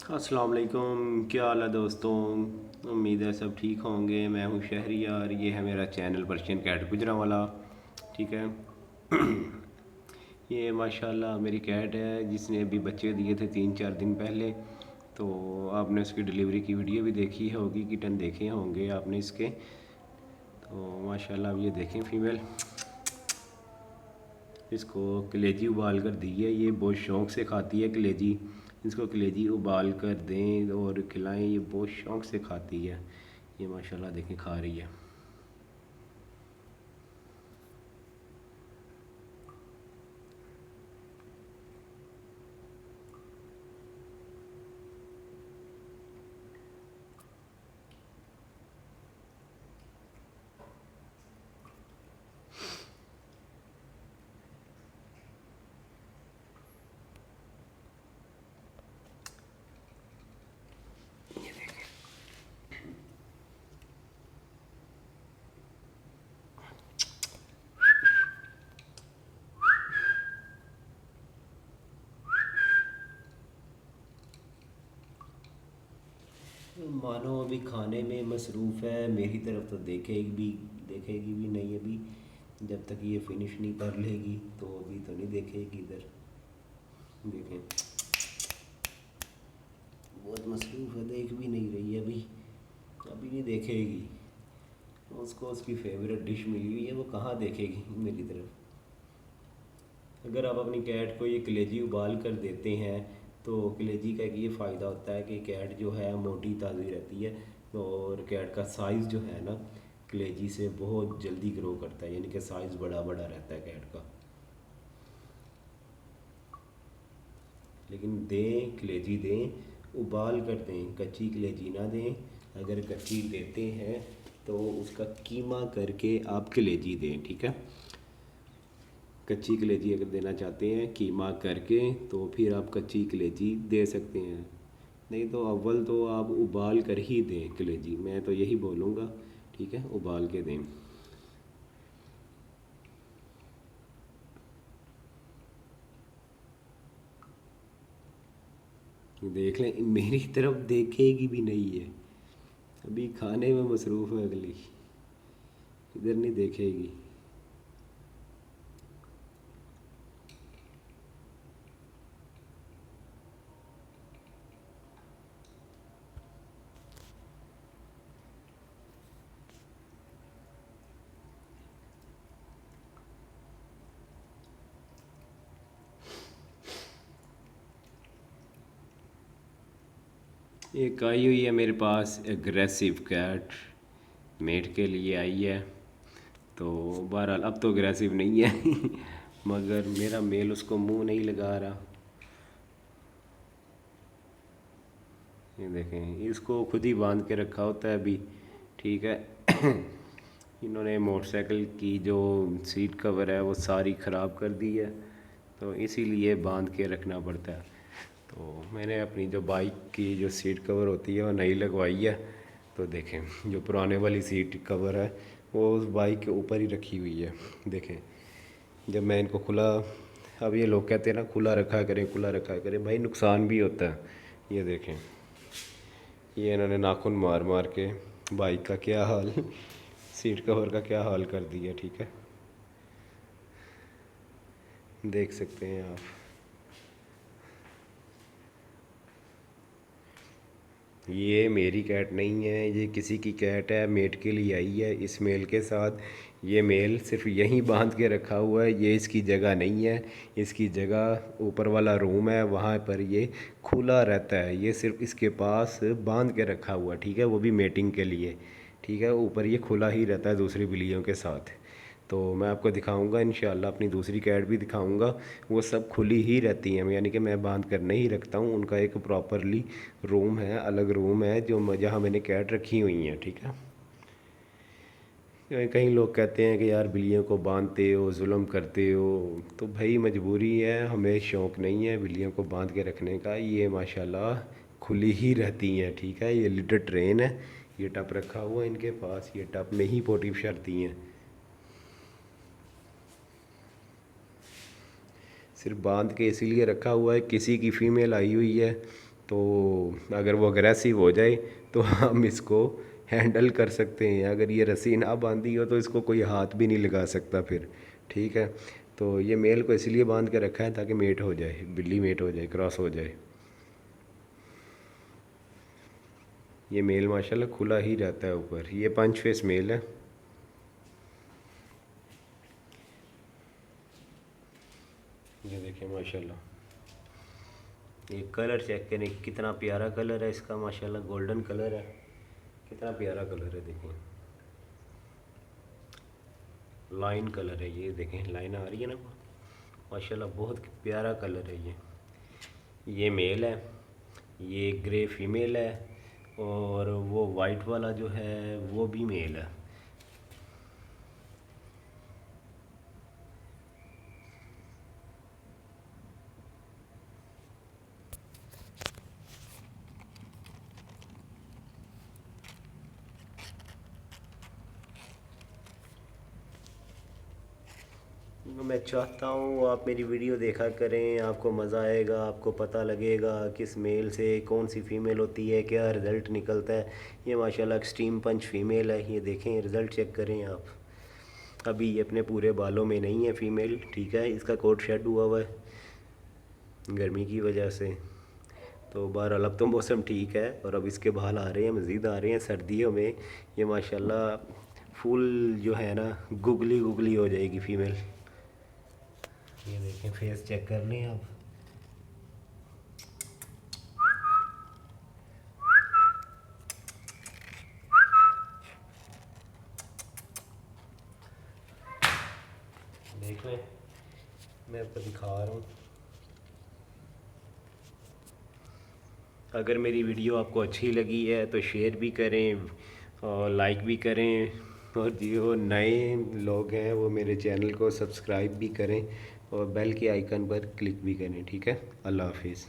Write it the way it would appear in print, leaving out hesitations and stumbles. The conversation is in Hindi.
अस्सलाम वालेकुम। क्या हाल है दोस्तों। उम्मीद है सब ठीक होंगे। मैं हूँ शहरियार, ये है मेरा चैनल पर्शियन कैट गुजरांवाला। ठीक है। ये माशाल्लाह मेरी कैट है जिसने अभी बच्चे दिए थे 3-4 दिन पहले। तो आपने उसकी डिलीवरी की वीडियो भी देखी होगी, किटन देखे होंगे आपने इसके। तो माशाल्लाह अब ये देखें फीमेल, इसको कलेजी उबाल कर दी है। ये बहुत शौक़ से खाती है कलेजी। इसको कलेजी उबाल कर दें और खिलाएं, ये बहुत शौक़ से खाती है। ये माशाल्लाह देखें खा रही है। ये देखें। मानो अभी खाने में मसरूफ़ है, मेरी तरफ तो देखेगी भी नहीं अभी। जब तक ये फिनिश नहीं कर लेगी तो अभी तो नहीं देखेगी इधर। देखें, बहुत मसरूफ़ है, देख भी नहीं रही है अभी। अभी नहीं देखेगी। उसको उसकी फेवरेट डिश मिली हुई है, वो कहाँ देखेगी मेरी तरफ। अगर आप अपनी कैट को ये कलेजी उबाल कर देते हैं तो कलेजी का एक ये फ़ायदा होता है कि कैट जो है मोटी ताज़ी रहती है। और कैट का साइज़ जो है ना कलेजी से बहुत जल्दी ग्रो करता है, यानी कि साइज़ बड़ा बड़ा रहता है कैट का। लेकिन दें कलेजी दें, उबाल कर दें, कच्ची कलेजी ना दें। अगर कच्ची देते हैं तो उसका कीमा करके आप कलेजी दें, ठीक है। कच्ची कलेजी अगर देना चाहते हैं कीमा करके तो फिर आप कच्ची कलेजी दे सकते हैं। नहीं तो अव्वल तो आप उबाल कर ही दें कलेजी, मैं तो यही बोलूँगा। ठीक है, उबाल के दें। देख लें, मेरी तरफ देखेगी भी नहीं है, अभी खाने में मसरूफ़ है अगली, इधर नहीं देखेगी। एक आई हुई है मेरे पास एग्रेसिव कैट, मेट के लिए आई है। तो बहरहाल अब तो अग्रेसिव नहीं है मगर मेरा मेल उसको मुंह नहीं लगा रहा। ये देखें, इसको खुद ही बांध के रखा होता है अभी। ठीक है इन्होंने मोटरसाइकिल की जो सीट कवर है वो सारी ख़राब कर दी है, तो इसीलिए बांध के रखना पड़ता है। तो मैंने अपनी जो बाइक की जो सीट कवर होती है वो नई लगवाई है। तो देखें, जो पुराने वाली सीट कवर है वो उस बाइक के ऊपर ही रखी हुई है। देखें, जब मैं इनको खुला, अब ये लोग कहते हैं ना खुला रखा करें, खुला रखा करें, भाई नुकसान भी होता है। ये देखें, ये इन्होंने नाखून मार मार के बाइक का क्या हाल सीट कवर का क्या हाल कर दिया। ठीक है, देख सकते हैं आप। ये मेरी कैट नहीं है, ये किसी की कैट है, मेट के लिए आई है इस मेल के साथ। ये मेल सिर्फ यहीं बांध के रखा हुआ है, ये इसकी जगह नहीं है। इसकी जगह ऊपर वाला रूम है, वहाँ पर ये खुला रहता है। ये सिर्फ इसके पास बांध के रखा हुआ है, ठीक है, वो भी मेटिंग के लिए। ठीक है, ऊपर ये खुला ही रहता है दूसरी बिल्लियों के साथ। तो मैं आपको दिखाऊंगा इंशाल्लाह, अपनी दूसरी कैट भी दिखाऊंगा। वो सब खुली ही रहती हैं, यानी कि मैं बांध कर नहीं रखता हूँ। उनका एक प्रॉपरली रूम है, अलग रूम है जो जहाँ मैंने कैट रखी हुई हैं। ठीक है, कई लोग कहते हैं कि यार बिल्लियों को बांधते हो, जुल्म करते हो। तो भाई मजबूरी है, हमें शौक़ नहीं है बिल्लियों को बांध के रखने का। ये माशाल्लाह खुली ही रहती हैं। ठीक है, ये लिटर ट्रेन है, ये टप रखा हुआ है इनके पास, ये टप में ही पोटी फिशरती हैं। सिर्फ बांध के इसीलिए रखा हुआ है, किसी की फ़ीमेल आई हुई है तो अगर वो अग्रेसिव हो जाए तो हम इसको हैंडल कर सकते हैं। अगर ये रस्सी ना बांधी हो तो इसको कोई हाथ भी नहीं लगा सकता फिर, ठीक है। तो ये मेल को इसलिए बांध के रखा है ताकि मेट हो जाए, बिल्ली मेट हो जाए, क्रॉस हो जाए। ये मेल माशाल्लाह खुला ही रहता है ऊपर। ये 5 फेस मेल है। ये देखें माशाल्लाह, ये कलर चेक करें कितना प्यारा कलर है इसका, माशाल्लाह गोल्डन कलर है, कितना प्यारा कलर है। देखें लाइन कलर है, ये देखें लाइन आ रही है ना माशाल्लाह, बहुत प्यारा कलर है ये मेल है, ये ग्रे फीमेल है, और वो वाइट वाला जो है वो भी मेल है। मैं चाहता हूँ आप मेरी वीडियो देखा करें, आपको मज़ा आएगा, आपको पता लगेगा किस मेल से कौन सी फ़ीमेल होती है, क्या रिज़ल्ट निकलता है। ये माशाल्लाह एक्सट्रीम पंच फ़ीमेल है, ये देखें रिज़ल्ट चेक करें आप। अभी ये अपने पूरे बालों में नहीं है फ़ीमेल, ठीक है, इसका कोट शेड हुआ हुआ है गर्मी की वजह से। तो बहरहाल अब तो मौसम ठीक है और अब इसके बाल आ रहे हैं, मज़ीद आ रहे हैं सर्दियों में। ये माशाल्लाह फुल जो है ना गुगली गुगली हो जाएगी फ़ीमेल। ये देखें फेस चेक कर लें आप। देख लें, मैं आपको दिखा रहा हूँ। अगर मेरी वीडियो आपको अच्छी लगी है तो शेयर भी करें और लाइक भी करें, और जो नए लोग हैं वो मेरे चैनल को सब्सक्राइब भी करें और बेल के आइकन पर क्लिक भी करें, ठीक है। अल्लाह हाफिज़।